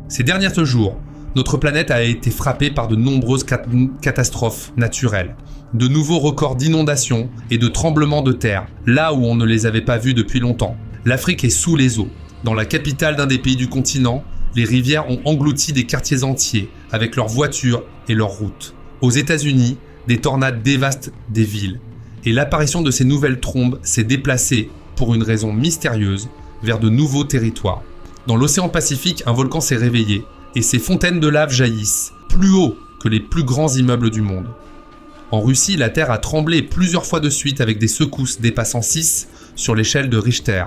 Ces derniers jours, notre planète a été frappée par de nombreuses catastrophes naturelles, de nouveaux records d'inondations et de tremblements de terre, là où on ne les avait pas vus depuis longtemps. L'Afrique est sous les eaux. Dans la capitale d'un des pays du continent, les rivières ont englouti des quartiers entiers avec leurs voitures et leurs routes. Aux États-Unis, des tornades dévastent des villes. Et l'apparition de ces nouvelles trombes s'est déplacée, pour une raison mystérieuse, vers de nouveaux territoires. Dans l'océan Pacifique, un volcan s'est réveillé et ses fontaines de lave jaillissent, plus haut que les plus grands immeubles du monde. En Russie, la Terre a tremblé plusieurs fois de suite avec des secousses dépassant 6 sur l'échelle de Richter.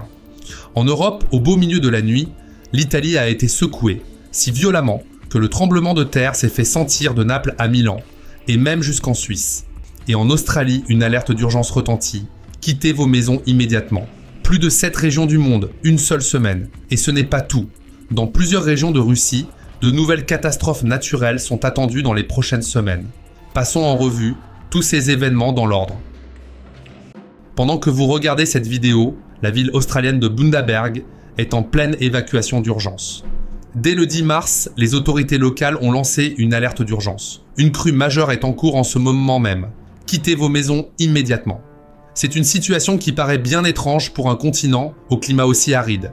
En Europe, au beau milieu de la nuit, l'Italie a été secouée, si violemment que le tremblement de terre s'est fait sentir de Naples à Milan, et même jusqu'en Suisse. Et en Australie, une alerte d'urgence retentit. Quittez vos maisons immédiatement. Plus de 7 régions du monde, une seule semaine. Et ce n'est pas tout. Dans plusieurs régions de Russie, de nouvelles catastrophes naturelles sont attendues dans les prochaines semaines. Passons en revue tous ces événements dans l'ordre. Pendant que vous regardez cette vidéo, la ville australienne de Bundaberg est en pleine évacuation d'urgence. Dès le 10 mars, les autorités locales ont lancé une alerte d'urgence. Une crue majeure est en cours en ce moment même. Quittez vos maisons immédiatement. C'est une situation qui paraît bien étrange pour un continent au climat aussi aride.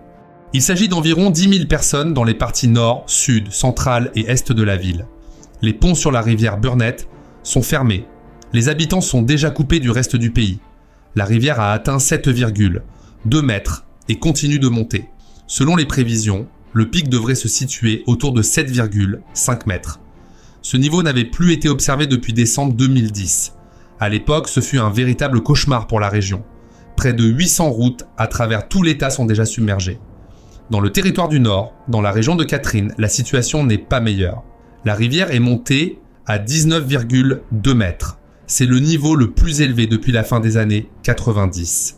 Il s'agit d'environ 10 000 personnes dans les parties nord, sud, centrale et est de la ville. Les ponts sur la rivière Burnett sont fermés. Les habitants sont déjà coupés du reste du pays. La rivière a atteint 7,2 mètres et continue de monter. Selon les prévisions, le pic devrait se situer autour de 7,5 mètres. Ce niveau n'avait plus été observé depuis décembre 2010. À l'époque, ce fut un véritable cauchemar pour la région. Près de 800 routes à travers tout l'État sont déjà submergées. Dans le territoire du Nord, dans la région de Catherine, la situation n'est pas meilleure. La rivière est montée à 19,2 mètres. C'est le niveau le plus élevé depuis la fin des années 90.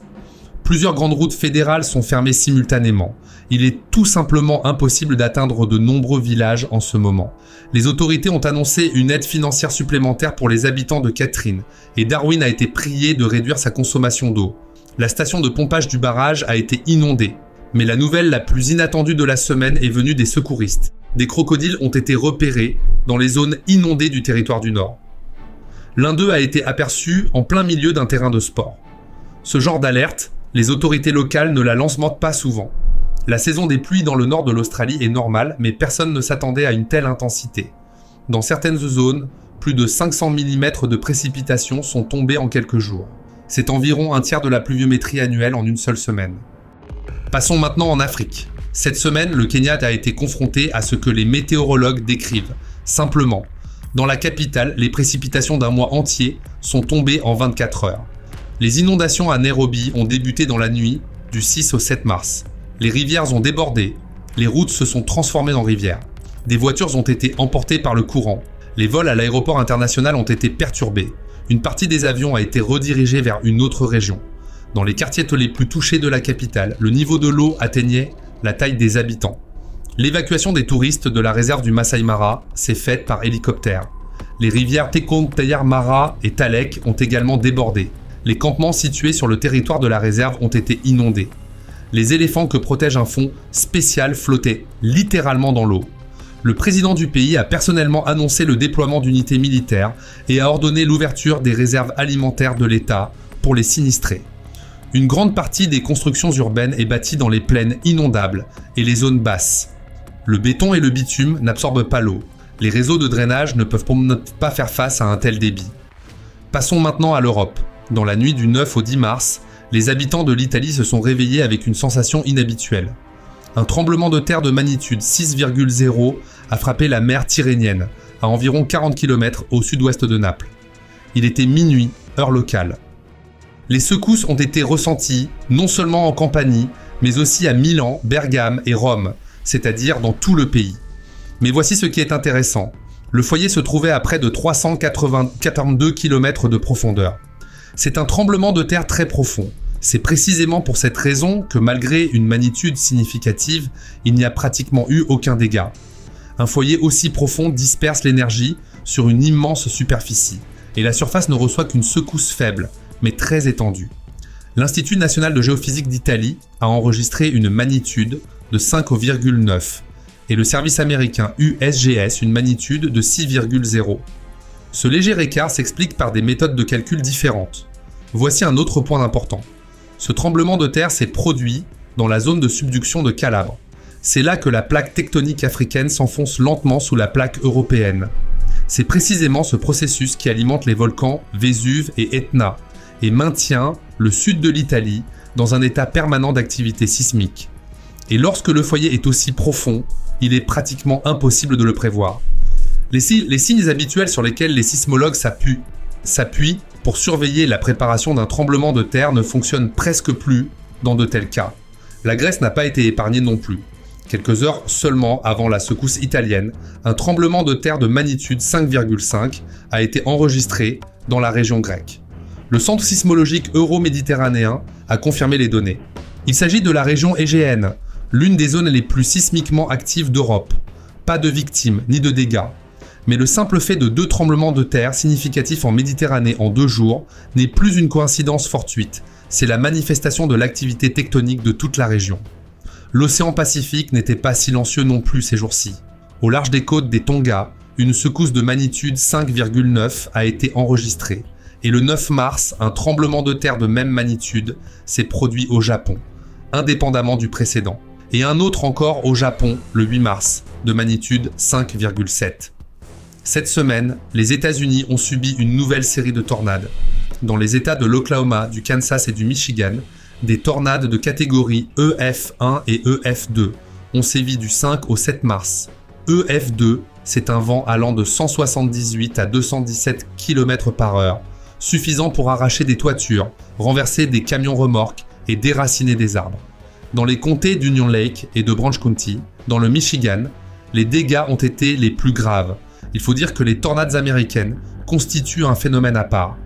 Plusieurs grandes routes fédérales sont fermées simultanément. Il est tout simplement impossible d'atteindre de nombreux villages en ce moment. Les autorités ont annoncé une aide financière supplémentaire pour les habitants de Catherine et Darwin a été prié de réduire sa consommation d'eau. La station de pompage du barrage a été inondée. Mais la nouvelle la plus inattendue de la semaine est venue des secouristes. Des crocodiles ont été repérés dans les zones inondées du territoire du Nord. L'un d'eux a été aperçu en plein milieu d'un terrain de sport. Ce genre d'alerte, les autorités locales ne la lancent pas souvent. La saison des pluies dans le nord de l'Australie est normale, mais personne ne s'attendait à une telle intensité. Dans certaines zones, plus de 500 mm de précipitations sont tombées en quelques jours. C'est environ un tiers de la pluviométrie annuelle en une seule semaine. Passons maintenant en Afrique. Cette semaine, le Kenya a été confronté à ce que les météorologues décrivent. Simplement, dans la capitale, les précipitations d'un mois entier sont tombées en 24 heures. Les inondations à Nairobi ont débuté dans la nuit du 6 au 7 mars. Les rivières ont débordé, les routes se sont transformées en rivières. Des voitures ont été emportées par le courant. Les vols à l'aéroport international ont été perturbés. Une partie des avions a été redirigée vers une autre région. Dans les quartiers les plus touchés de la capitale, le niveau de l'eau atteignait la taille des habitants. L'évacuation des touristes de la réserve du Masai Mara s'est faite par hélicoptère. Les rivières Tekong, Tayar Mara et Talek ont également débordé. Les campements situés sur le territoire de la réserve ont été inondés. Les éléphants que protège un fonds spécial flottaient littéralement dans l'eau. Le président du pays a personnellement annoncé le déploiement d'unités militaires et a ordonné l'ouverture des réserves alimentaires de l'État pour les sinistrés. Une grande partie des constructions urbaines est bâtie dans les plaines inondables et les zones basses. Le béton et le bitume n'absorbent pas l'eau. Les réseaux de drainage ne peuvent pas faire face à un tel débit. Passons maintenant à l'Europe. Dans la nuit du 9 au 10 mars, les habitants de l'Italie se sont réveillés avec une sensation inhabituelle. Un tremblement de terre de magnitude 6,0 a frappé la mer Tyrrhénienne, à environ 40 km au sud-ouest de Naples. Il était minuit, heure locale. Les secousses ont été ressenties non seulement en Campanie, mais aussi à Milan, Bergame et Rome, c'est-à-dire dans tout le pays. Mais voici ce qui est intéressant. Le foyer se trouvait à près de 382 km de profondeur. C'est un tremblement de terre très profond. C'est précisément pour cette raison que malgré une magnitude significative, il n'y a pratiquement eu aucun dégât. Un foyer aussi profond disperse l'énergie sur une immense superficie, et la surface ne reçoit qu'une secousse faible, mais très étendue. L'Institut national de géophysique d'Italie a enregistré une magnitude de 5,9. et le service américain USGS une magnitude de 6,0. Ce léger écart s'explique par des méthodes de calcul différentes. Voici un autre point important. Ce tremblement de terre s'est produit dans la zone de subduction de Calabre. C'est là que la plaque tectonique africaine s'enfonce lentement sous la plaque européenne. C'est précisément ce processus qui alimente les volcans Vésuve et Etna et maintient le sud de l'Italie dans un état permanent d'activité sismique. Et lorsque le foyer est aussi profond, il est pratiquement impossible de le prévoir. Les signes habituels sur lesquels les sismologues s'appuient pour surveiller la préparation d'un tremblement de terre ne fonctionnent presque plus dans de tels cas. La Grèce n'a pas été épargnée non plus. Quelques heures seulement avant la secousse italienne, un tremblement de terre de magnitude 5,5 a été enregistré dans la région grecque. Le centre sismologique euro-méditerranéen a confirmé les données. Il s'agit de la région égéenne, l'une des zones les plus sismiquement actives d'Europe. Pas de victimes ni de dégâts. Mais le simple fait de 2 tremblements de terre significatifs en Méditerranée en 2 jours n'est plus une coïncidence fortuite, c'est la manifestation de l'activité tectonique de toute la région. L'océan Pacifique n'était pas silencieux non plus ces jours-ci. Au large des côtes des Tonga, une secousse de magnitude 5,9 a été enregistrée. Et le 9 mars, un tremblement de terre de même magnitude s'est produit au Japon, indépendamment du précédent. Et un autre encore au Japon, le 8 mars, de magnitude 5,7. Cette semaine, les États-Unis ont subi une nouvelle série de tornades. Dans les États de l'Oklahoma, du Kansas et du Michigan, des tornades de catégorie EF1 et EF2 ont sévi du 5 au 7 mars. EF2, c'est un vent allant de 178 à 217 km/h, suffisant pour arracher des toitures, renverser des camions remorques et déraciner des arbres. Dans les comtés d'Union Lake et de Branch County, dans le Michigan, les dégâts ont été les plus graves. Il faut dire que les tornades américaines constituent un phénomène à part.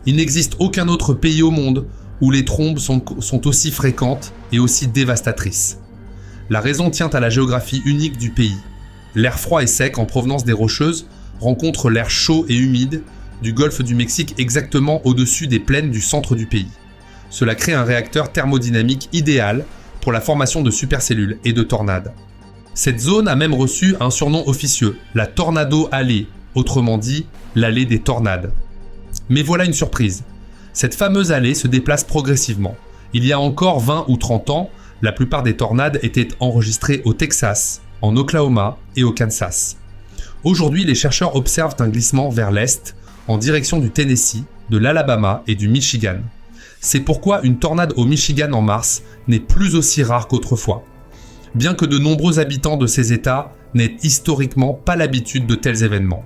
Il n'existe aucun autre pays au monde où les trombes sont aussi fréquentes et aussi dévastatrices. La raison tient à la géographie unique du pays. L'air froid et sec en provenance des Rocheuses rencontre l'air chaud et humide du golfe du Mexique exactement au-dessus des plaines du centre du pays. Cela crée un réacteur thermodynamique idéal pour la formation de supercellules et de tornades. Cette zone a même reçu un surnom officieux, la Tornado Alley, autrement dit l'allée des tornades. Mais voilà une surprise. Cette fameuse allée se déplace progressivement. Il y a encore 20 ou 30 ans, la plupart des tornades étaient enregistrées au Texas, en Oklahoma et au Kansas. Aujourd'hui, les chercheurs observent un glissement vers l'est, en direction du Tennessee, de l'Alabama et du Michigan. C'est pourquoi une tornade au Michigan en mars n'est plus aussi rare qu'autrefois. Bien que de nombreux habitants de ces États n'aient historiquement pas l'habitude de tels événements.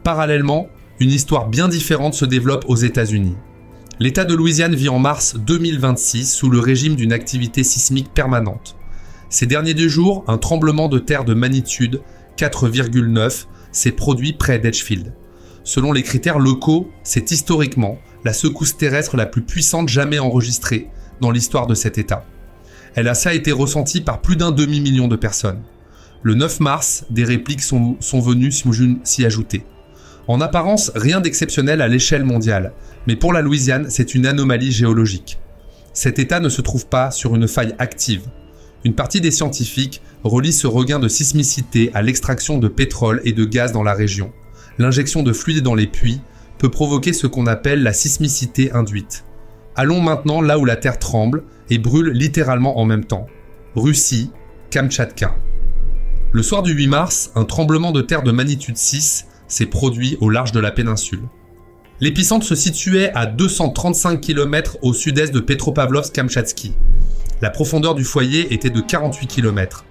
Parallèlement, une histoire bien différente se développe aux États-Unis. L'État de Louisiane vit en mars 2026 sous le régime d'une activité sismique permanente. Ces derniers 2 jours, un tremblement de terre de magnitude 4,9 s'est produit près d'Edgefield. Selon les critères locaux, c'est historiquement la secousse terrestre la plus puissante jamais enregistrée dans l'histoire de cet État. Elle a été ressentie par plus d'un demi-million de personnes. Le 9 mars, des répliques sont venues s'y ajouter. En apparence, rien d'exceptionnel à l'échelle mondiale, mais pour la Louisiane, c'est une anomalie géologique. Cet État ne se trouve pas sur une faille active. Une partie des scientifiques relie ce regain de sismicité à l'extraction de pétrole et de gaz dans la région. L'injection de fluide dans les puits peut provoquer ce qu'on appelle la sismicité induite. Allons maintenant là où la terre tremble et brûle littéralement en même temps. Russie, Kamtchatka. Le soir du 8 mars, un tremblement de terre de magnitude 6 s'est produit au large de la péninsule. L'épicentre se situait à 235 km au sud-est de Petropavlovsk-Kamtchatski. La profondeur du foyer était de 48 km.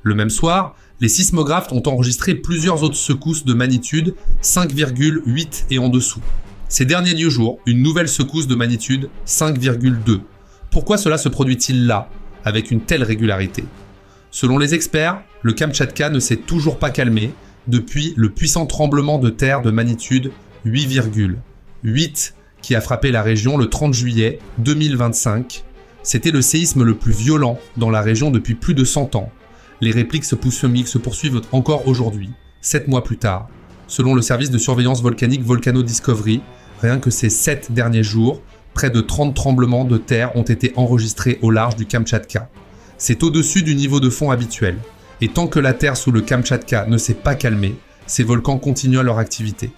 Le même soir, les sismographes ont enregistré plusieurs autres secousses de magnitude 5,8 et en dessous. Ces derniers 2 jours, une nouvelle secousse de magnitude 5,2. Pourquoi cela se produit-il là, avec une telle régularité ? Selon les experts, le Kamtchatka ne s'est toujours pas calmé depuis le puissant tremblement de terre de magnitude 8,8 qui a frappé la région le 30 juillet 2025. C'était le séisme le plus violent dans la région depuis plus de 100 ans. Les répliques se poursuivent encore aujourd'hui, 7 mois plus tard. Selon le service de surveillance volcanique Volcano Discovery, rien que ces 7 derniers jours, près de 30 tremblements de terre ont été enregistrés au large du Kamtchatka. C'est au-dessus du niveau de fond habituel. Et tant que la terre sous le Kamtchatka ne s'est pas calmée, ces volcans continuent leur activité.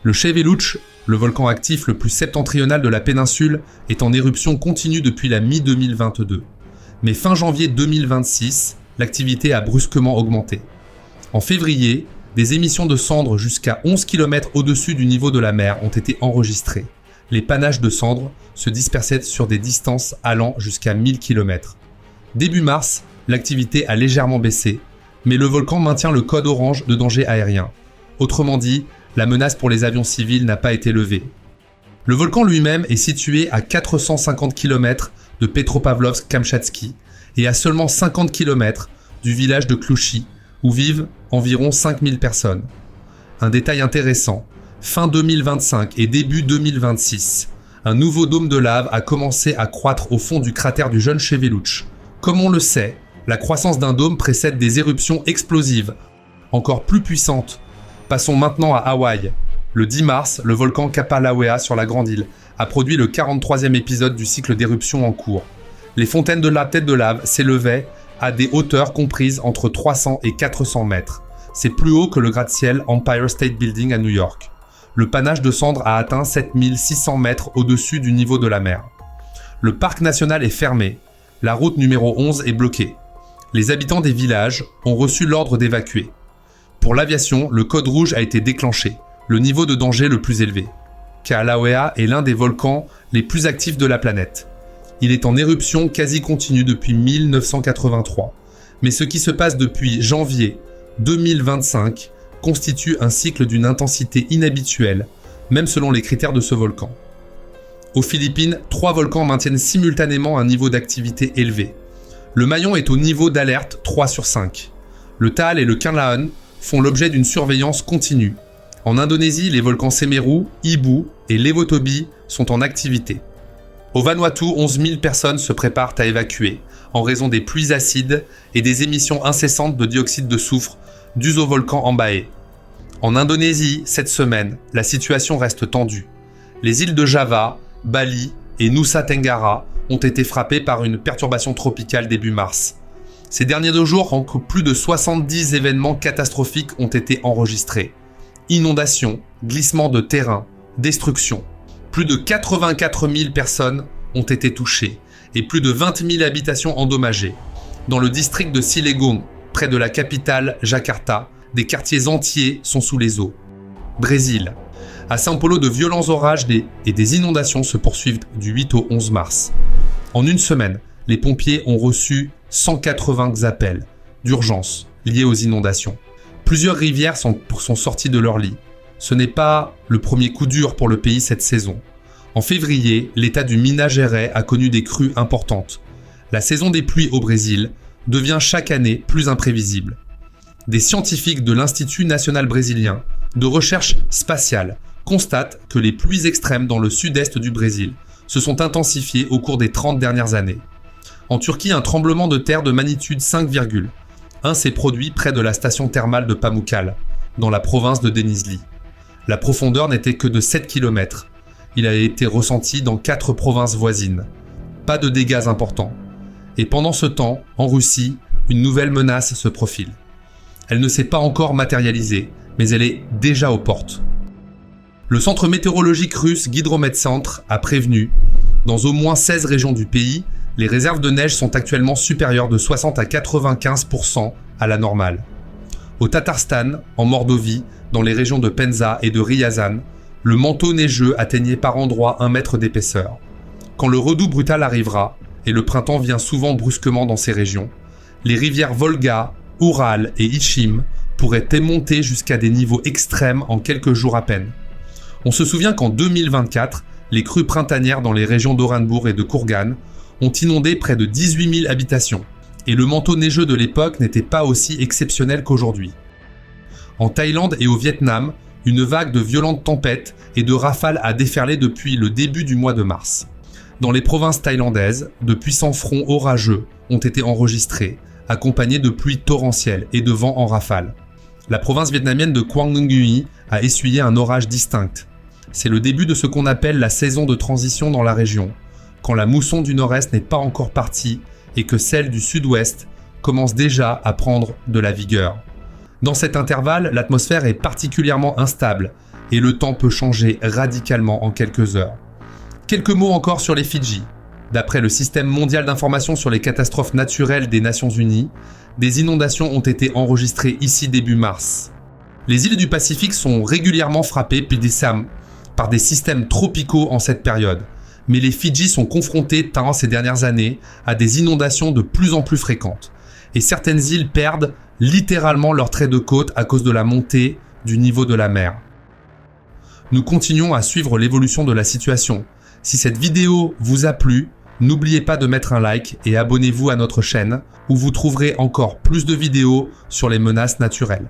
Le Cheveluch, le volcan actif le plus septentrional de la péninsule, est en éruption continue depuis la mi-2022. Mais fin janvier 2026, l'activité a brusquement augmenté. En février, des émissions de cendres jusqu'à 11 km au-dessus du niveau de la mer ont été enregistrées. Les panaches de cendres se dispersaient sur des distances allant jusqu'à 1000 km. Début mars, l'activité a légèrement baissé, mais le volcan maintient le code orange de danger aérien. Autrement dit, la menace pour les avions civils n'a pas été levée. Le volcan lui-même est situé à 450 km de Petropavlovsk-Kamchatsky et à seulement 50 km du village de Klouchy, où vivent environ 5000 personnes. Un détail intéressant, fin 2025 et début 2026, un nouveau dôme de lave a commencé à croître au fond du cratère du jeune Cheveluch. Comme on le sait, la croissance d'un dôme précède des éruptions explosives, encore plus puissantes. Passons maintenant à Hawaï. Le 10 mars, le volcan Kapalawea sur la Grande Île a produit le 43e épisode du cycle d'éruption en cours. Les fontaines de la tête de lave s'élevaient à des hauteurs comprises entre 300 et 400 mètres. C'est plus haut que le gratte-ciel Empire State Building à New York. Le panache de cendres a atteint 7600 mètres au-dessus du niveau de la mer. Le parc national est fermé. La route numéro 11 est bloquée. Les habitants des villages ont reçu l'ordre d'évacuer. Pour l'aviation, le code rouge a été déclenché, le niveau de danger le plus élevé. Kilauea est l'un des volcans les plus actifs de la planète. Il est en éruption quasi continue depuis 1983. Mais ce qui se passe depuis janvier 2025 constitue un cycle d'une intensité inhabituelle, même selon les critères de ce volcan. Aux Philippines, 3 volcans maintiennent simultanément un niveau d'activité élevé. Le Mayon est au niveau d'alerte 3 sur 5. Le Taal et le Kinlaon font l'objet d'une surveillance continue. En Indonésie, les volcans Semeru, Ibu et Levotobi sont en activité. Au Vanuatu, 11 000 personnes se préparent à évacuer en raison des pluies acides et des émissions incessantes de dioxyde de soufre dues au volcan Ambae. En Indonésie, cette semaine, la situation reste tendue. Les îles de Java, Bali et Nusa Tenggara ont été frappées par une perturbation tropicale début mars. Ces derniers 2 jours, plus de 70 événements catastrophiques ont été enregistrés. Inondations, glissements de terrain, destruction. Plus de 84 000 personnes ont été touchées et plus de 20 000 habitations endommagées. Dans le district de Silegon, près de la capitale Jakarta, des quartiers entiers sont sous les eaux. Brésil. À São Paulo, de violents orages et des inondations se poursuivent du 8 au 11 mars. En une semaine, les pompiers ont reçu 180 appels d'urgence liés aux inondations. Plusieurs rivières sont sorties de leur lit. Ce n'est pas le premier coup dur pour le pays cette saison. En février, l'état du Minas Gerais a connu des crues importantes. La saison des pluies au Brésil devient chaque année plus imprévisible. Des scientifiques de l'Institut national brésilien de recherche spatiale constatent que les pluies extrêmes dans le sud-est du Brésil se sont intensifiées au cours des 30 dernières années. En Turquie, un tremblement de terre de magnitude 5,1 s'est produit près de la station thermale de Pamukkale, dans la province de Denizli. La profondeur n'était que de 7 km. Il a été ressenti dans 4 provinces voisines. Pas de dégâts importants. Et pendant ce temps, en Russie, une nouvelle menace se profile. Elle ne s'est pas encore matérialisée, mais elle est déjà aux portes. Le centre météorologique russe Gidrometcentre a prévenu, dans au moins 16 régions du pays, les réserves de neige sont actuellement supérieures de 60 à 95% à la normale. Au Tatarstan, en Mordovie, dans les régions de Penza et de Ryazan, le manteau neigeux atteignait par endroits 1 mètre d'épaisseur. Quand le redout brutal arrivera, et le printemps vient souvent brusquement dans ces régions, les rivières Volga, Oural et Ichim pourraient monter jusqu'à des niveaux extrêmes en quelques jours à peine. On se souvient qu'en 2024, les crues printanières dans les régions d'Orenbourg et de Kourgan ont inondé près de 18 000 habitations, et le manteau neigeux de l'époque n'était pas aussi exceptionnel qu'aujourd'hui. En Thaïlande et au Vietnam, une vague de violentes tempêtes et de rafales a déferlé depuis le début du mois de mars. Dans les provinces thaïlandaises, de puissants fronts orageux ont été enregistrés, accompagnés de pluies torrentielles et de vents en rafales. La province vietnamienne de Quang Nguyen Nguyen a essuyé un orage distinct. C'est le début de ce qu'on appelle la saison de transition dans la région, quand la mousson du nord-est n'est pas encore partie et que celle du sud-ouest commence déjà à prendre de la vigueur. Dans cet intervalle, l'atmosphère est particulièrement instable et le temps peut changer radicalement en quelques heures. Quelques mots encore sur les Fidji. D'après le Système mondial d'information sur les catastrophes naturelles des Nations Unies, des inondations ont été enregistrées ici début mars. Les îles du Pacifique sont régulièrement frappées par des systèmes tropicaux en cette période, mais les Fidji sont confrontés durant ces dernières années à des inondations de plus en plus fréquentes, et certaines îles perdent littéralement leur trait de côte à cause de la montée du niveau de la mer. Nous continuons à suivre l'évolution de la situation. Si cette vidéo vous a plu, n'oubliez pas de mettre un like et abonnez-vous à notre chaîne où vous trouverez encore plus de vidéos sur les menaces naturelles.